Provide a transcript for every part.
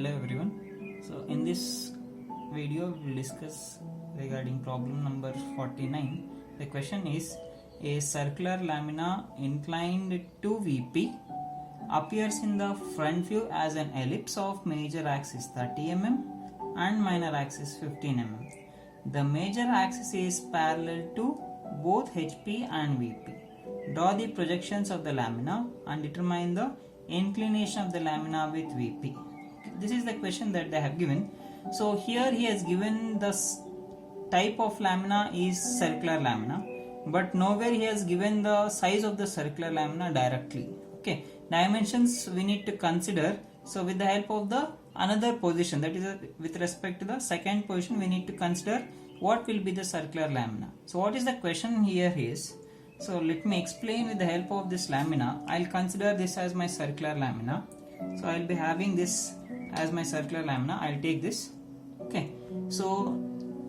Hello everyone. So in this video we will discuss regarding problem number 49. The question is, a circular lamina inclined to VP appears in the front view as an ellipse of major axis 30 mm and minor axis 15 mm. The major axis is parallel to both HP and VP. Draw the projections of the lamina and determine the inclination of the lamina with VP. This is the question that they have given. So here he has given the type of lamina is circular lamina, but nowhere he has given the size of the circular lamina directly. Okay, dimensions we need to consider. So with the help of the another position, that is with respect to the second position, we need to consider what will be the circular lamina. So what is the question here is, so let me explain with the help of this lamina. I'll consider this as my circular lamina. So I'll be having this as my circular lamina. I'll take this. Okay. So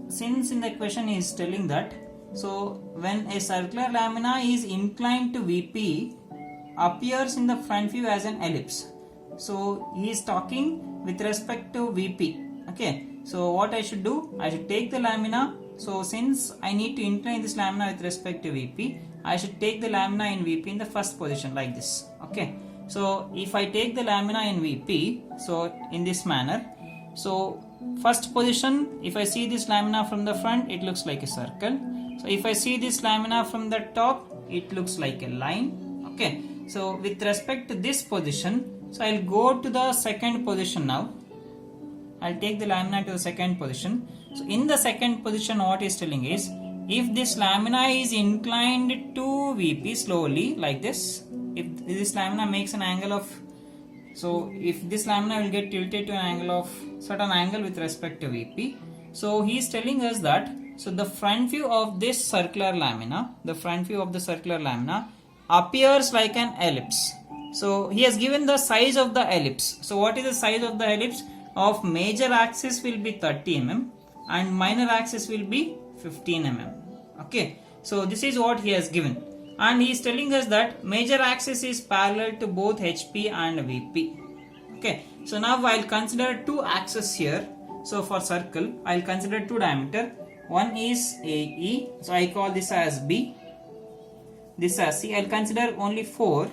since in the question is telling that, so when a circular lamina is inclined to VP appears in the front view as an ellipse. So he is talking with respect to VP. Okay. So what I should do? I should take the lamina. So since I need to incline this lamina with respect to VP, I should take the lamina in VP in the first position like this. Okay. So if I take the lamina in VP, so in this manner, so first position, if I see this lamina from the front, it looks like a circle. So if I see this lamina from the top, it looks like a line. Okay. So with respect to this position, so I'll go to the second position now. I'll take the lamina to the second position. So in the second position, what is telling is, if this lamina is inclined to VP slowly like this, if this lamina makes an angle of, so if this lamina will get tilted to an angle of certain angle with respect to VP, so he is telling us that, so the front view of this circular lamina, the front view of the circular lamina appears like an ellipse. So he has given the size of the ellipse. So what is the size of the ellipse? Of major axis will be 30 mm and minor axis will be 15 mm. Okay, so this is what he has given, and he is telling us that major axis is parallel to both HP and VP. Okay, so now I'll consider two axes here. So for circle, I'll consider two diameter. One is AE, so I call this as B, this as C. I'll consider only 4.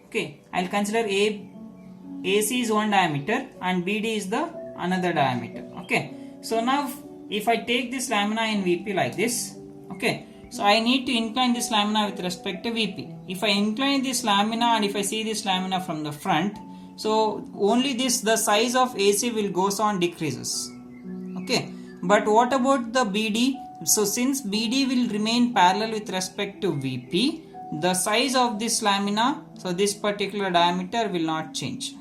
Okay, I'll consider AC is one diameter and BD is the another diameter. Okay, so now if I take this lamina in VP like this, okay, so I need to incline this lamina with respect to VP. If I incline this lamina and if I see this lamina from the front, so only this, the size of AC will goes on decreases. Okay, but what about the BD? So since BD will remain parallel with respect to VP, the size of this lamina, so this particular diameter will not change.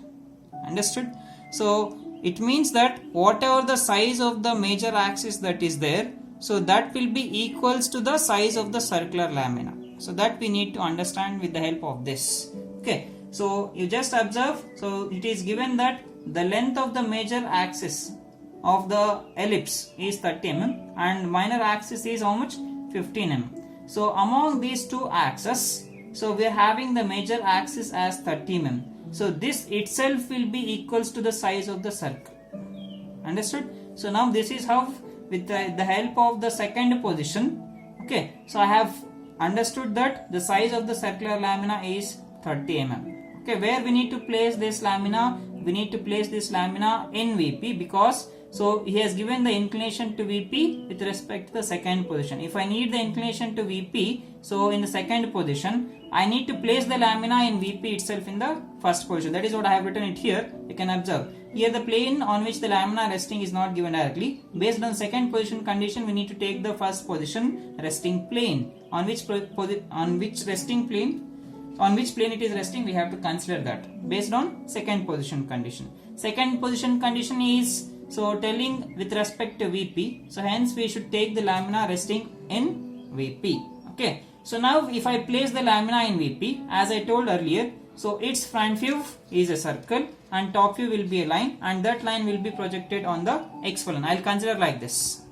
Understood? So it means that whatever the size of the major axis that is there, so that will be equals to the size of the circular lamina. So that we need to understand with the help of this. Okay, so you just observe, so it is given that the length of the major axis of the ellipse is 30 mm and minor axis is how much? 15 mm. So among these two axes, so we are having the major axis as 30 mm. So this itself will be equals to the size of the circle. Understood? So now this is how, with the help of the second position, okay, so I have understood that the size of the circular lamina is 30 mm. Okay, where we need to place this lamina? We need to place this lamina in VP, because so he has given the inclination to VP with respect to the second position. If I need the inclination to VP, so in the second position, I need to place the lamina in VP itself in the first position. That is what I have written it here. You can observe. Here the plane on which the lamina resting is not given directly. Based on second position condition, we need to take the first position resting plane. On which plane it is resting, we have to consider that based on second position condition. Second position condition is so telling with respect to VP, so hence we should take the lamina resting in VP. Okay, so now if I place the lamina in VP, as I told earlier, so its front view is a circle and top view will be a line, and that line will be projected on the X plane. I'll consider like this.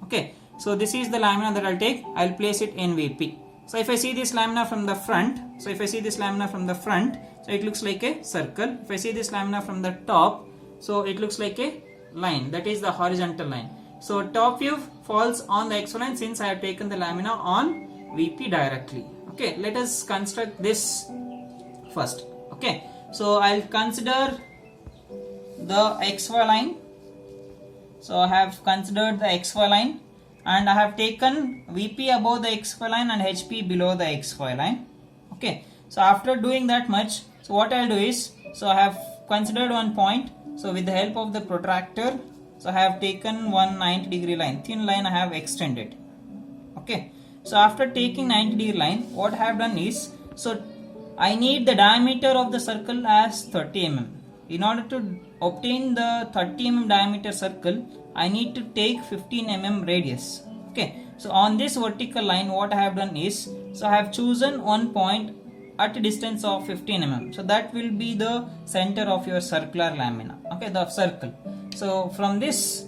Okay, so this is the lamina that I'll take. I'll place it in VP. So if I see this lamina from the front, so it looks like a circle. If I see this lamina from the top, so it looks like a line, that is the horizontal line. So top view falls on the XY line since I have taken the lamina on VP directly. Okay, let us construct this first. Okay, so I'll consider the XY line. So I have considered the XY line and I have taken VP above the XY line and HP below the XY line. Okay, so after doing that much, so what I'll do is, so I have considered one point. So with the help of the protractor, so I have taken one 90-degree line, thin line I have extended. Okay, so after taking 90-degree line, what I have done is, so I need the diameter of the circle as 30 mm. In order to obtain the 30 mm diameter circle, I need to take 15 mm radius. Okay, so on this vertical line, what I have done is, so I have chosen one point at a distance of 15 mm. So that will be the center of your circular lamina. Okay, the circle. So from this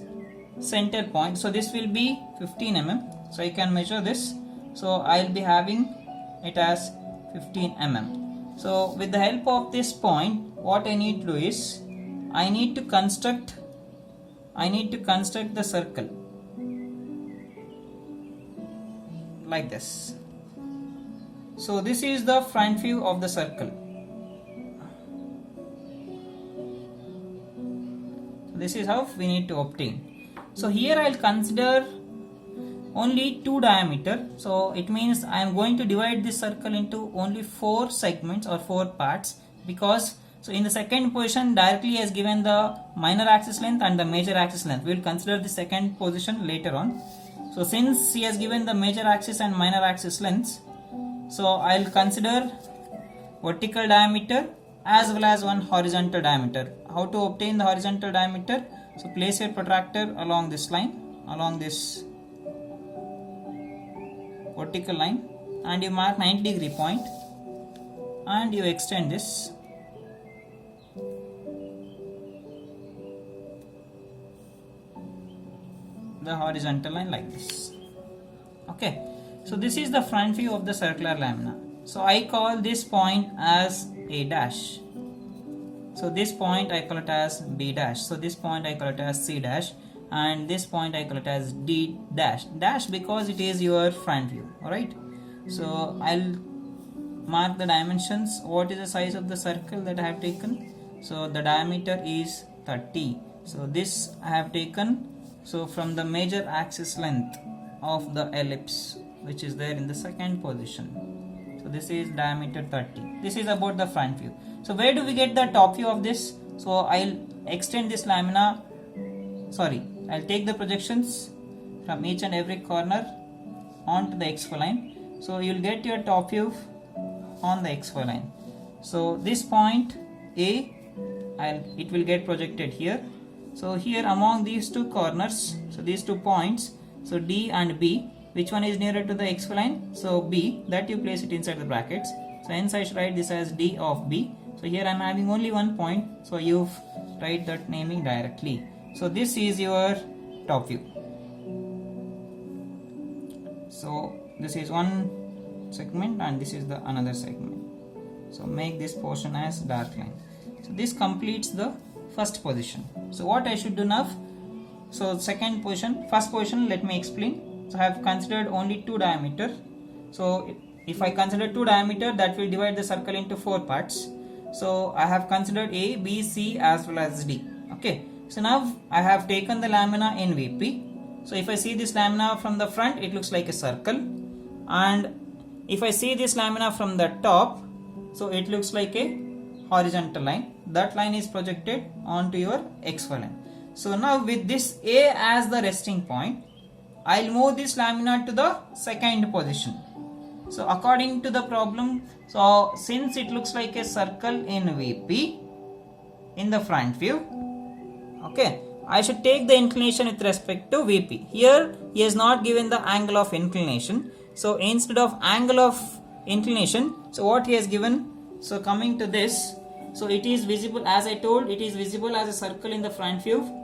center point, so this will be 15 mm. So I can measure this. So I'll be having it as 15 mm. So with the help of this point, what I need to do is, I need to construct the circle like this. So this is the front view of the circle. So this is how we need to obtain. So here I'll consider only 2 diameter. So it means I am going to divide this circle into only 4 segments or 4 parts, because so in the second position directly he has given the minor axis length and the major axis length. We will consider the second position later on. So since he has given the major axis and minor axis lengths, so I'll consider vertical diameter as well as one horizontal diameter. How to obtain the horizontal diameter? So place your protractor along this line, along this vertical line, and you mark 90-degree point and you extend this. The horizontal line like this. Okay, so this is the front view of the circular lamina. So I call this point as A dash. So this point I call it as B dash. So this point I call it as C dash, and this point I call it as D dash. Dash because it is your front view. Alright, so I'll mark the dimensions. What is the size of the circle that I have taken? So the diameter is 30. So this I have taken, so from the major axis length of the ellipse which is there in the second position. So this is diameter 30. This is about the front view. So where do we get the top view of this? So I'll extend this lamina, I'll take the projections from each and every corner onto the XY line. So you'll get your top view on the XY line. So this point A, it will get projected here. So here among these two corners, so these 2 points, so D and B, which one is nearer to the XY line? So B, that you place it inside the brackets. So hence I should write this as D of B. So here I am having only one point, so you write that naming directly. So this is your top view. So this is one segment and this is the another segment. So make this portion as dark line. So this completes the first position. So what I should do now? So second position, first position, let me explain. So I have considered only 2 diameter. So if I consider 2 diameter, that will divide the circle into 4 parts. So I have considered A, B, C as well as D. Okay. So now I have taken the lamina in VP. So if I see this lamina from the front, it looks like a circle. And if I see this lamina from the top, so it looks like a horizontal line. That line is projected onto your XY line. So now with this A as the resting point, I'll move this lamina to the second position. So according to the problem, so since it looks like a circle in VP in the front view, okay, I should take the inclination with respect to VP. Here he has not given the angle of inclination. So instead of angle of inclination, so what he has given, so coming to this, so it is visible, as I told, it is visible as a circle in the front view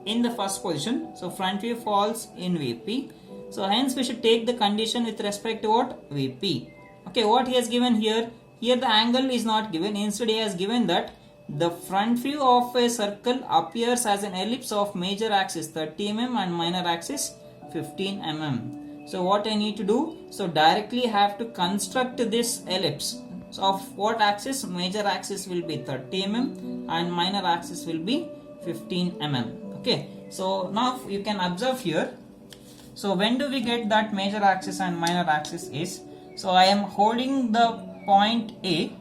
in the first position. So front view falls in VP. So hence we should take the condition with respect to what? VP. Okay, what he has given here? Here the angle is not given. Instead he has given that the front view of a circle appears as an ellipse of major axis 30 mm and minor axis 15 mm. So what I need to do? So directly have to construct this ellipse. So of what axis? Major axis will be 30 mm and minor axis will be 15 mm. Okay, so now you can observe here. So when do we get that major axis and minor axis is? So I am holding the point A.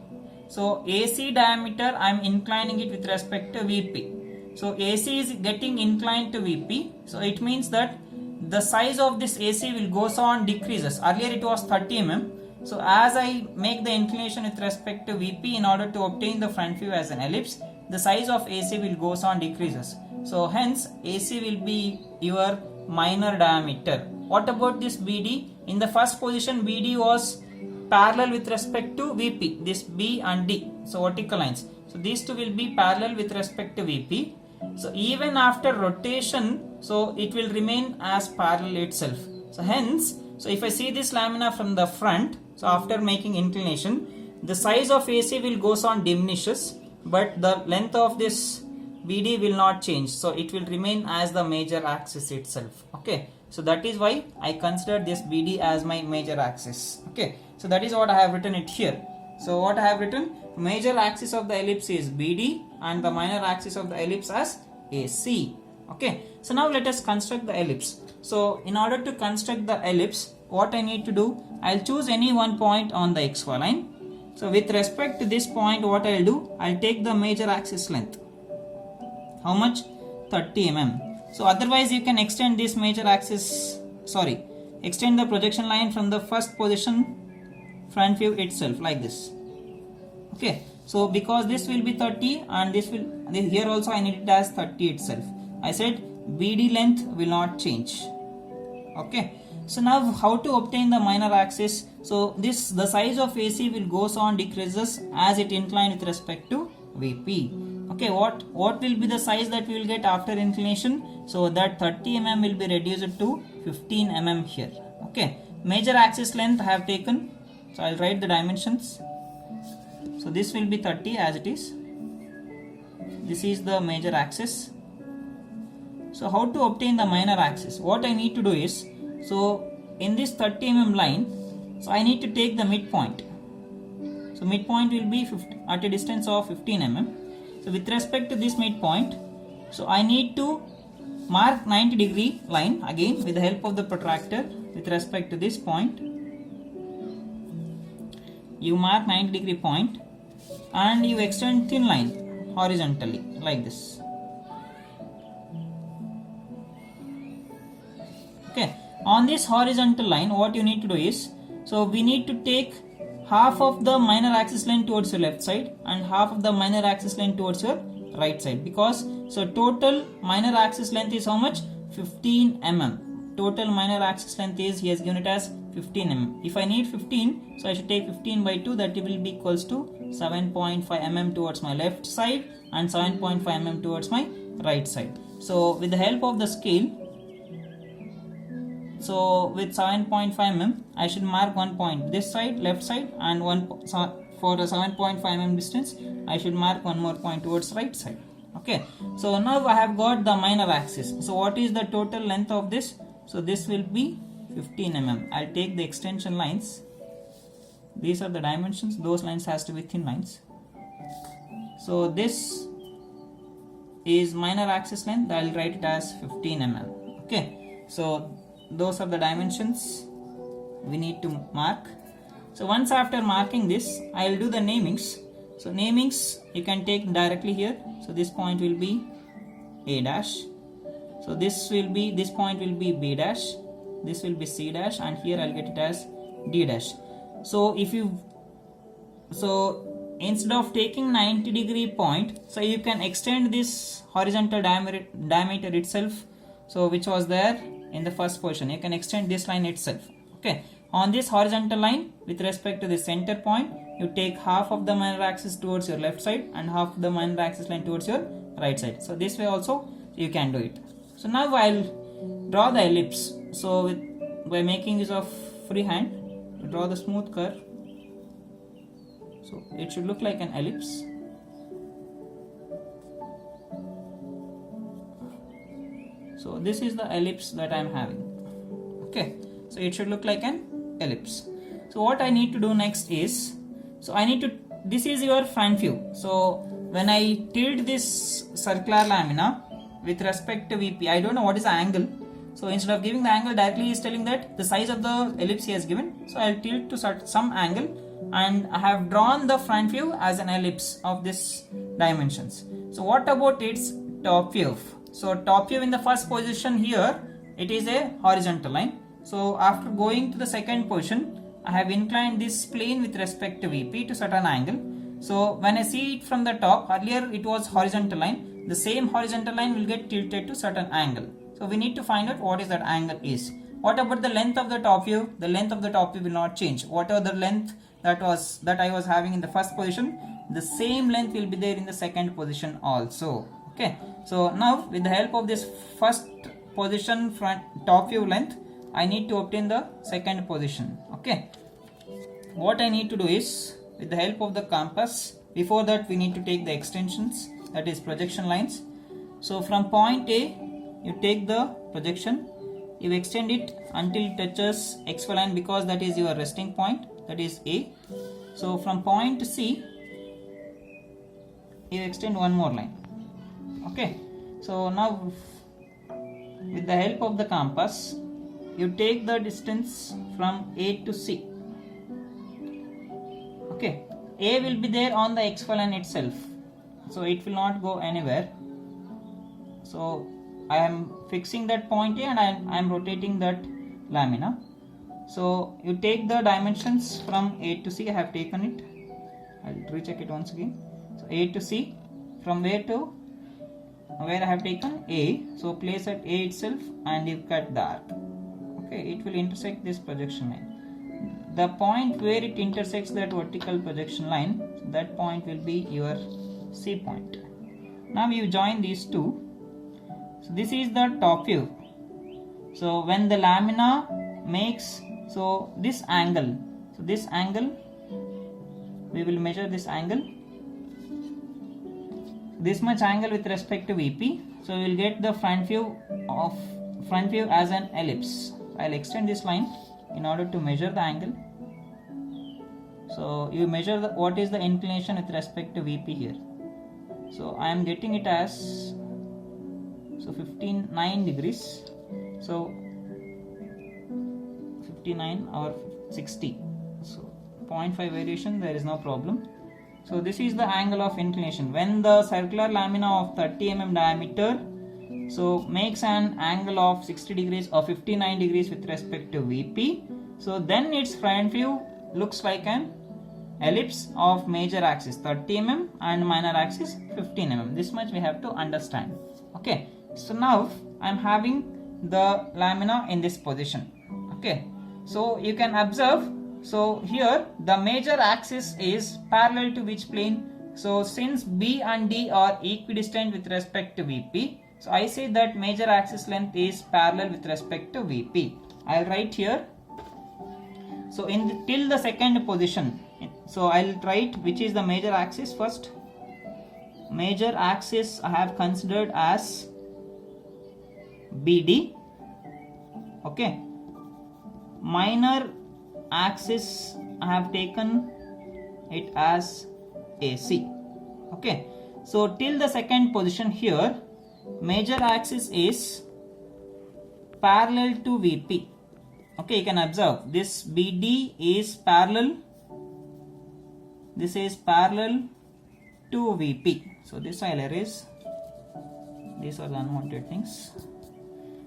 So AC diameter I am inclining it with respect to VP. So AC is getting inclined to VP. So it means that the size of this AC will goes on decreases. Earlier it was 30 mm. So as I make the inclination with respect to VP in order to obtain the front view as an ellipse, the size of AC will goes on decreases. So hence AC will be your minor diameter. What about this BD? In the first position BD was parallel with respect to VP, this B and D, so vertical lines. So these two will be parallel with respect to VP. So even after rotation, so it will remain as parallel itself. So hence, so if I see this lamina from the front, so after making inclination, the size of AC will goes on diminishes, but the length of this BD will not change. So it will remain as the major axis itself. Okay. So that is why I consider this BD as my major axis. Okay. So that is what I have written it here. So what I have written, major axis of the ellipse is BD and the minor axis of the ellipse as AC. Okay. So now let us construct the ellipse. So in order to construct the ellipse, what I need to do, I'll choose any one point on the XY line. So with respect to this point, what I'll do, I'll take the major axis length. How much? 30 mm. So otherwise you can extend this major axis, extend the projection line from the first position front view itself like this. Okay, so because this will be 30 and this will, here also I need it as 30 itself. I said BD length will not change. Okay, so now how to obtain the minor axis? So the size of AC will goes on decreases as it incline with respect to VP. Okay, what will be the size that we will get after inclination? So that 30 mm will be reduced to 15 mm here. Okay, major axis length I have taken. So I'll write the dimensions. So this will be 30 as it is. This is the major axis. So how to obtain the minor axis? What I need to do is, so in this 30 mm line, so I need to take the midpoint. So midpoint will be at a distance of 15 mm. So with respect to this midpoint, so I need to mark 90-degree line again with the help of the protractor with respect to this point. You mark 90-degree point and you extend thin line horizontally like this. Okay, on this horizontal line what you need to do is, so we need to take half of the minor axis length towards your left side and half of the minor axis length towards your right side, because so total minor axis length is how much? 15 mm. Total minor axis length is, he has given it as 15 mm. If I need 15, so I should take 15 by 2, that will be equals to 7.5 mm towards my left side and 7.5 mm towards my right side. So with the help of the scale, so with 7.5 mm, I should mark one point this side, left side, and one for the 7.5 mm distance, I should mark one more point towards right side. Okay, so now I have got the minor axis. So what is the total length of this? So this will be 15 mm. I'll take the extension lines. These are the dimensions. Those lines has to be thin lines. So this is minor axis length. I'll write it as 15 mm. Okay, so those are the dimensions we need to mark. So once after marking this, I will do the namings. So namings you can take directly here. So this point will be A dash. So this point will be B dash. This will be C dash, and here I'll get it as D dash. So instead of taking 90-degree point, so you can extend this horizontal diameter itself. So which was there in the first position, you can extend this line itself. Okay, on this horizontal line with respect to the center point, you take half of the minor axis towards your left side and half of the minor axis line towards your right side. So this way also you can do it. So now I'll draw the ellipse. So by making use of free hand, draw the smooth curve. So it should look like an ellipse. So this is the ellipse that I am having. Okay, so it should look like an ellipse. So what I need to do next is, this is your front view. So when I tilt this circular lamina with respect to VP, I don't know what is the angle. So instead of giving the angle directly, he is telling that the size of the ellipse he has given. So I'll tilt to some angle, and I have drawn the front view as an ellipse of this dimensions. So what about its top view? So top view in the first position here, it is a horizontal line. So after going to the second position, I have inclined this plane with respect to VP to certain angle. So when I see it from the top, earlier it was horizontal line. The same horizontal line will get tilted to certain angle. So we need to find out what is that angle is. What about the length of the top view? The length of the top view will not change. Whatever the length that I was having in the first position, the same length will be there in the second position also. Okay. So now with the help of this first position front top view length, I need to obtain the second position. Okay. What I need to do is, with the help of the compass, before that we need to take the extensions, that is projection lines. So from point A, you take the projection, you extend it until it touches XY line, because that is your resting point, that is A. So from point C, you extend one more line. Okay. So now with the help of the compass, you take the distance from A to C. Okay, A will be there on the XY line itself, so it will not go anywhere. So I am fixing that point A, and I am rotating that lamina. So you take the dimensions from A to C. I have taken it. I'll recheck it once again. So A to C, from where to where I have taken A. So place at A itself, and you cut the arc. Okay, it will intersect this projection line. The point where it intersects that vertical projection line, that point will be your C point. Now you join these two. So this is the top view. So when the lamina makes, so this angle, we will measure this angle, this much angle with respect to VP. So we will get the front view as an ellipse. I'll extend this line in order to measure the angle. So you measure what is the inclination with respect to VP here. So I am getting it as 59 degrees. So 59 or 60. So 0.5 variation, there is no problem. So this is the angle of inclination. When the circular lamina of 30 mm diameter makes an angle of 60 degrees or 59 degrees with respect to VP, so then its front view looks like an ellipse of major axis 30 mm and minor axis 15 mm. This much we have to understand. Okay, so now I am having the lamina in this position. Okay, so you can observe, so here the major axis is parallel to which plane? So since B and D are equidistant with respect to VP, so I say that major axis length is parallel with respect to VP. I'll write here. So till the second position, so I'll write which is the major axis first. Major axis I have considered as BD. Okay. Minor axis I have taken it as AC. Okay. So till the second position here, major axis is parallel to VP. Okay, you can observe this BD is parallel. This is parallel to VP. So this I'll erase. These are the unwanted things.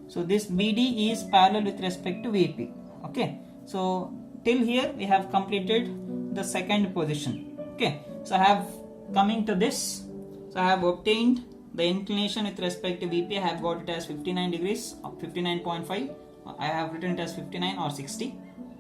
So this BD is parallel with respect to VP. Okay. So till here we have completed the second position. Okay. So I have coming to this. So I have obtained the inclination with respect to VP. I have got it as 59 degrees, 59.5. I have written it as 59 or 60.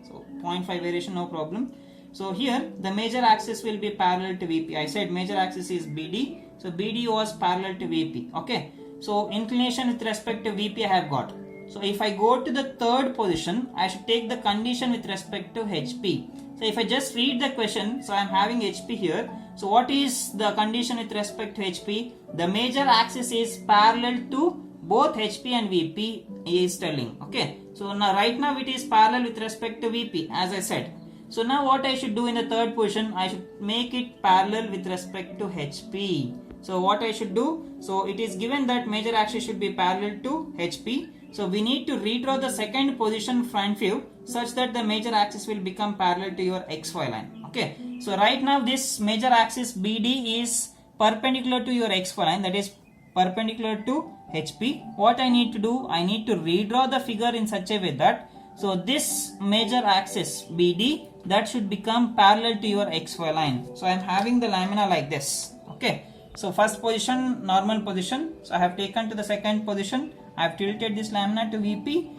So 0.5 variation, no problem. So here the major axis will be parallel to VP. I said major axis is BD. So BD was parallel to VP. Okay. So inclination with respect to VP I have got. So if I go to the third position, I should take the condition with respect to HP. So if I just read the question, so I am having HP here. So what is the condition with respect to HP? The major axis is parallel to both HP and VP is telling. Okay. So now right now it is parallel with respect to VP, as I said. So now what I should do in the third position, I should make it parallel with respect to HP. So what I should do, so it is given that major axis should be parallel to HP. So we need to redraw the second position front view such that the major axis will become parallel to your XY line. Okay. So right now this major axis BD is perpendicular to your XY line, that is perpendicular to HP. What I need to do, I need to redraw the figure in such a way that, so this major axis BD, that should become parallel to your XY line. So I am having the lamina like this. Okay. So first position, normal position. So I have taken to the second position. I have tilted this lamina to VP.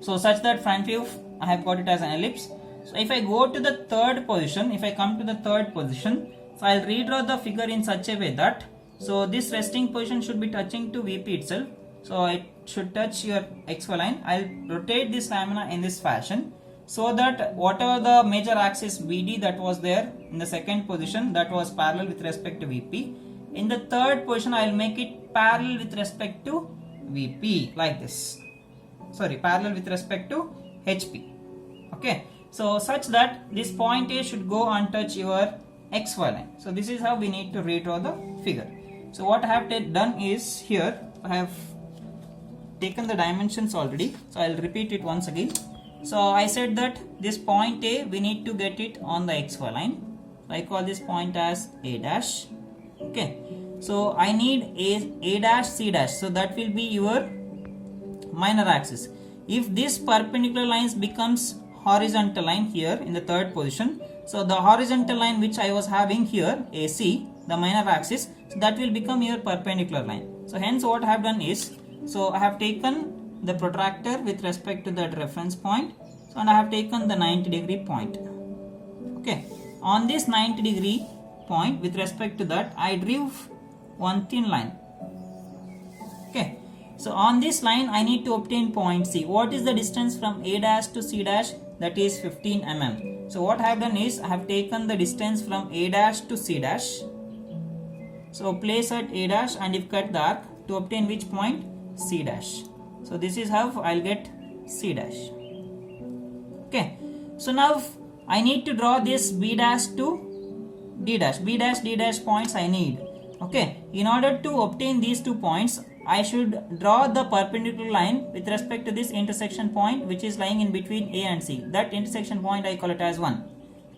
So such that front view, I have got it as an ellipse. So if I go to the third position, if I come to the third position, so I'll redraw the figure in such a way that, so this resting position should be touching to VP itself. So it should touch your XY line. I'll rotate this lamina in this fashion, so that whatever the major axis BD that was there in the second position, that was parallel with respect to VP. In the third position, I will make it parallel with respect to VP like this. Sorry, parallel with respect to HP. Okay. So such that this point A should go and touch your XY line. So this is how we need to redraw the figure. So what I have done is, here I have taken the dimensions already. So I will repeat it once again. So I said that this point A, we need to get it on the XY line. So I call this point as A dash. Okay. So I need A dash, C dash. So that will be your minor axis. If this perpendicular lines becomes horizontal line here in the third position, so the horizontal line which I was having here, AC, the minor axis, so that will become your perpendicular line. So hence what I have done is, so I have taken the protractor with respect to that reference point, so and I have taken the 90-degree point. Okay, on this 90-degree point, with respect to that, I drew one thin line. Okay, so on this line I need to obtain point C. What is the distance from A dash to C dash? That is 15 mm. So what I have done is, I have taken the distance from A dash to C dash. So place at A dash and if cut the arc to obtain which point? C dash. So this is how I'll get C dash. Okay. So now I need to draw this B dash to D dash. B dash, D dash points I need. Okay. In order to obtain these 2 points, I should draw the perpendicular line with respect to this intersection point which is lying in between A and C. That intersection point I call it as 1.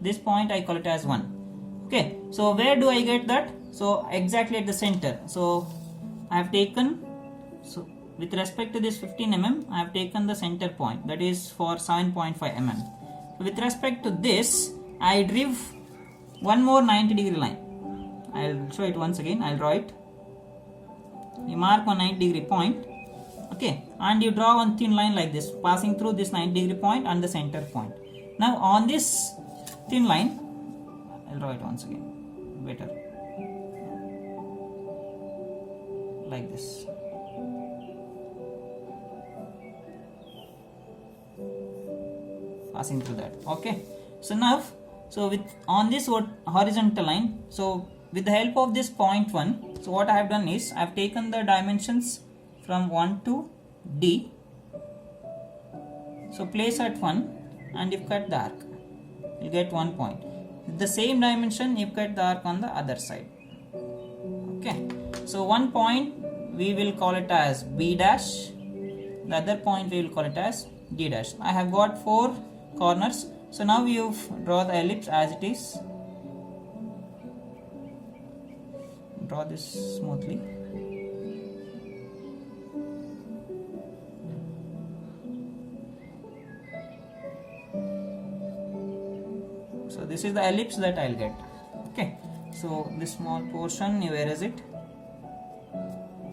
This point I call it as 1. Okay. So where do I get that? So exactly at the center. So I have taken, so with respect to this 15 mm, I have taken the center point, that is for 7.5 mm. So with respect to this, I drew one more 90-degree line. I'll show it once again. I'll draw it. You mark one 90-degree point. Okay, and you draw one thin line like this, passing through this 90-degree point and the center point. Now on this thin line, I'll draw it once again. Better. Like this. Passing through that. Okay. So now, so with on this horizontal line, so with the help of this point 1, so what I have done is, I have taken the dimensions from 1 to D. So place at 1 and if cut the arc, you get 1 point. With the same dimension, you cut the arc on the other side. Okay. So one point we will call it as B dash. The other point we will call it as D dash. I have got 4 corners. So now you draw the ellipse as it is. Draw this smoothly. So this is the ellipse that I'll get. Okay. So this small portion, you erase it.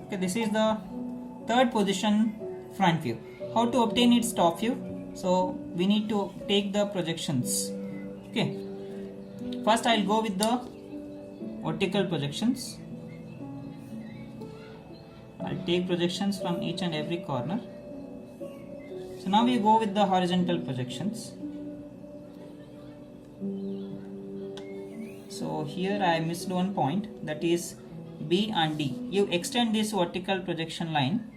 Okay, this is the third position front view. How to obtain its top view? So we need to take the projections. Okay. First I'll go with the vertical projections. I'll take projections from each and every corner. So now we go with the horizontal projections. So here I missed one point, that is B and D. You extend this vertical projection line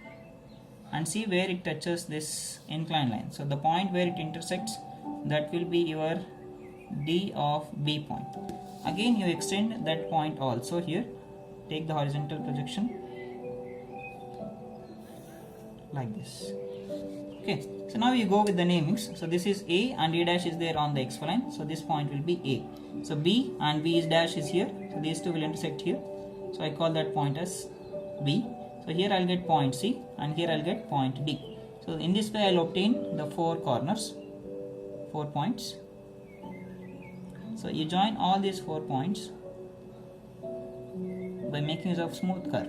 and see where it touches this inclined line. So the point where it intersects, that will be your D of B point. Again you extend that point also here. Take the horizontal projection like this. Okay, so now you go with the namings. So this is A and A dash is there on the XY line. So this point will be A. So B and B is dash is here. So these two will intersect here. So I call that point as B. So here I'll get point C and here I'll get point D. So in this way I'll obtain the 4 corners, 4 points. So you join all these 4 points by making use of smooth curve.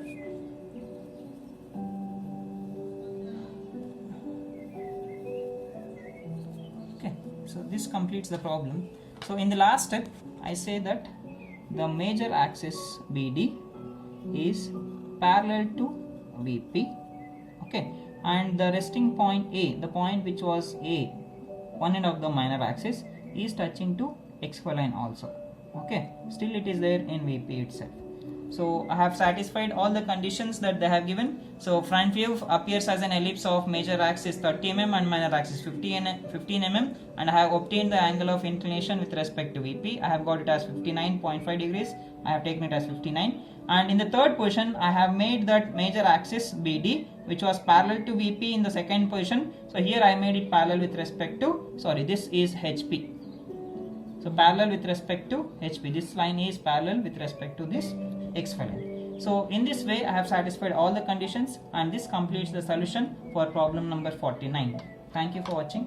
Okay, so this completes the problem. So in the last step I say that the major axis BD is parallel to VP, okay, and the resting point A, the point which was A, one end of the minor axis, is touching to XY line also. Okay, still it is there in VP itself. So I have satisfied all the conditions that they have given. So front view appears as an ellipse of major axis 30 mm and minor axis 15 mm, and I have obtained the angle of inclination with respect to VP. I have got it as 59.5 degrees. I have taken it as 59. And in the third position I have made that major axis BD, which was parallel to VP in the second position. So here I made it parallel with respect to, this is HP. So parallel with respect to HP, this line is parallel with respect to this XY line. So in this way I have satisfied all the conditions, and this completes the solution for problem number 49. Thank you for watching.